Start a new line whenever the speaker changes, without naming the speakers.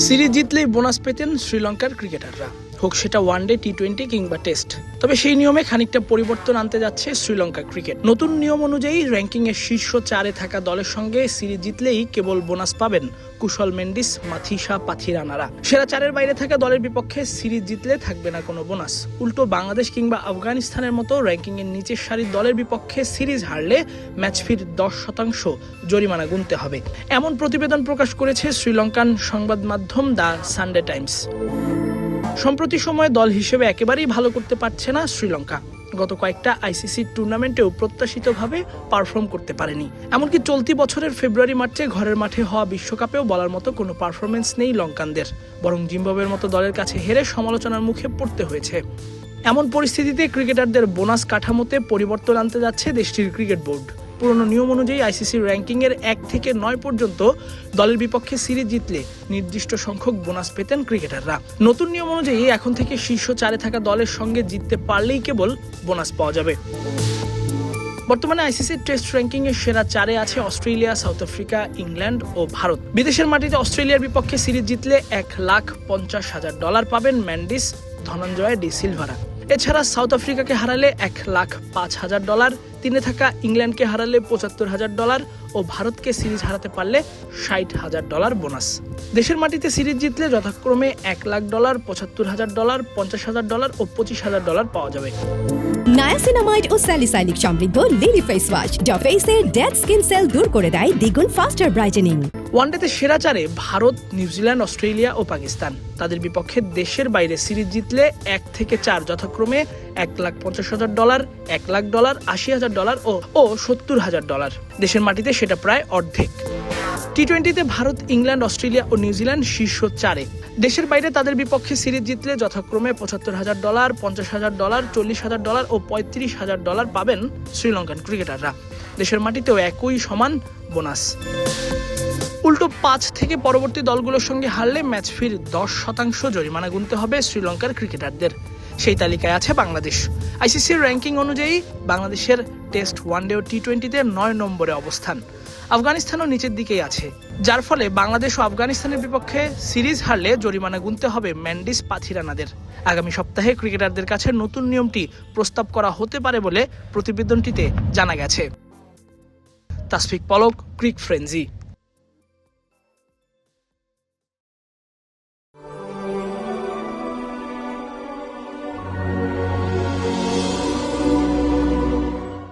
Series জিতলেই bonus পেতেন শ্রীলঙ্কার ক্রিকেটাররা, হোক সেটা ওয়ানডে, টি-20 কিংবা টেস্ট। তবে সেই নিয়মে খানিকটা পরিবর্তন আনতে যাচ্ছে শ্রীলঙ্কা ক্রিকেট। নতুন নিয়ম অনুযায়ী র্যাঙ্কিংয়ের শীর্ষ 4-এ থাকা দলের সঙ্গে সিরিজ জিতলেই কেবল বোনাস পাবেন কুশল মেন্ডিস, মাথিসা পাথিরানারা। সেরা 4-এর বাইরে থাকা দলের বিপক্ষে সিরিজ জিতলে থাকবে না কোনো বোনাস। উল্টো বাংলাদেশ কিংবা আফগানিস্তানের মতো র্যাঙ্কিংয়ের নিচের সারির দলের বিপক্ষে সিরিজ হারলে ম্যাচ ফির 10% জরিমানা গুনতে হবে, এমন প্রতিবেদন প্রকাশ করেছে শ্রীলঙ্কান সংবাদ মাধ্যম দ্য সানডে টাইমস। সম্প্রতি সময়ে দল হিসেবে একেবারেই ভালো করতে পারছে না শ্রীলঙ্কা। গত কয়েকটা আইসিসি টুর্নামেন্টেও প্রত্যাশিতভাবে পারফর্ম করতে পারেনি। এমনকি চলতি বছরের ফেব্রুয়ারি-মার্চে ঘরের মাঠে হওয়া বিশ্বকাপেও বলার মতো কোনো পারফরমেন্স নেই লঙ্কানদের, বরং জিম্বাবুয়ের মতো দলের কাছে হেরে সমালোচনার মুখে পড়তে হয়েছে। এমন পরিস্থিতিতে ক্রিকেটারদের বোনাস কাঠামোতে পরিবর্তন আনতে যাচ্ছে দেশটির ক্রিকেট বোর্ড। পুরনো নিয়ম অনুযায়ী আইসিসির র্যাঙ্কিংয়ের 1 থেকে 9 পর্যন্ত দলের বিপক্ষে সিরিজ জিতলে নির্দিষ্ট সংখ্যক বোনাস পেতেন ক্রিকেটাররা। নতুন নিয়ম অনুযায়ী এখন থেকে শীর্ষ 4-এ থাকা দলের সঙ্গে জিততে পারলেই কেবল বোনাস পাওয়া যাবে। বর্তমানে আইসিসির টেস্ট র্যাঙ্কিংয়ের সেরা 4-এ আছে অস্ট্রেলিয়া, সাউথ আফ্রিকা, ইংল্যান্ড ও ভারত। বিদেশের মাটিতে অস্ট্রেলিয়ার বিপক্ষে সিরিজ জিতলে $1,50,000 পাবেন ম্যান্ডিস, ধনঞ্জয় ডি সিলভারা। এছাড়া সাউথ আফ্রিকাকে হারালে $1,05,000, 3-এ থাকা ইংল্যান্ডকে হারালে $75,000 ও ভারতকে সিরিজ হারাতে পারলে $60,000 বোনাস। দেশের মাটিতে সিরিজ জিতলে যথাক্রমে $1,00,000, $75,000, $50,000 ও $25,000 পাওয়া যাবে।
নায়াসিনামাইড ও স্যালিসাইলিক সমৃদ্ধ লিলি ফেস ওয়াশ যা ফেসের ডেড স্কিন সেল দূর করে দেয় দ্বিগুণ ফাস্টার ব্রাইটেনিং।
ওয়ানডেতে সেরা 4-এ ভারত, নিউজিল্যান্ড, অস্ট্রেলিয়া ও পাকিস্তান। তাদের বিপক্ষে দেশের বাইরে সিরিজ জিতলে 1 থেকে 4 যথাক্রমে $1,50,000, $1,00,000, $80,000 ও $70,000। দেশের মাটিতে সেটা প্রায় অর্ধেক। টি-20তে ভারত, ইংল্যান্ড, অস্ট্রেলিয়া ও নিউজিল্যান্ড শীর্ষ 4-এ। দেশের বাইরে তাদের বিপক্ষে সিরিজ জিতলে যথাক্রমে $75,000, $50,000, $40,000 ও $35,000 পাবেন শ্রীলঙ্কান ক্রিকেটাররা। দেশের মাটিতেও একই সমান বোনাস। উল্টো 5 থেকে পরবর্তী দলগুলোর সঙ্গে হারলে ম্যাচ ফির 10% জরিমানা গুনতে হবে শ্রীলঙ্কার ক্রিকেটারদের। সেই তালিকায় আছে বাংলাদেশ। আইসিসির র্যাঙ্কিং অনুযায়ী বাংলাদেশের টেস্ট, ওয়ানডে ও টি-20তে 9 নম্বরে অবস্থান। আফগানিস্তানও নিচের দিকেই আছে, যার ফলে বাংলাদেশ ও আফগানিস্তানের বিপক্ষে সিরিজ হারলে জরিমানা গুনতে হবে ম্যান্ডিস, পাথিরানাদের। আগামী সপ্তাহে ক্রিকেটারদের কাছে নতুন নিয়মটি প্রস্তাব করা হতে পারে বলে প্রতিবেদনটিতে জানা গেছে। তাসফিক পলক, ক্রিক ফ্রেঞ্জি।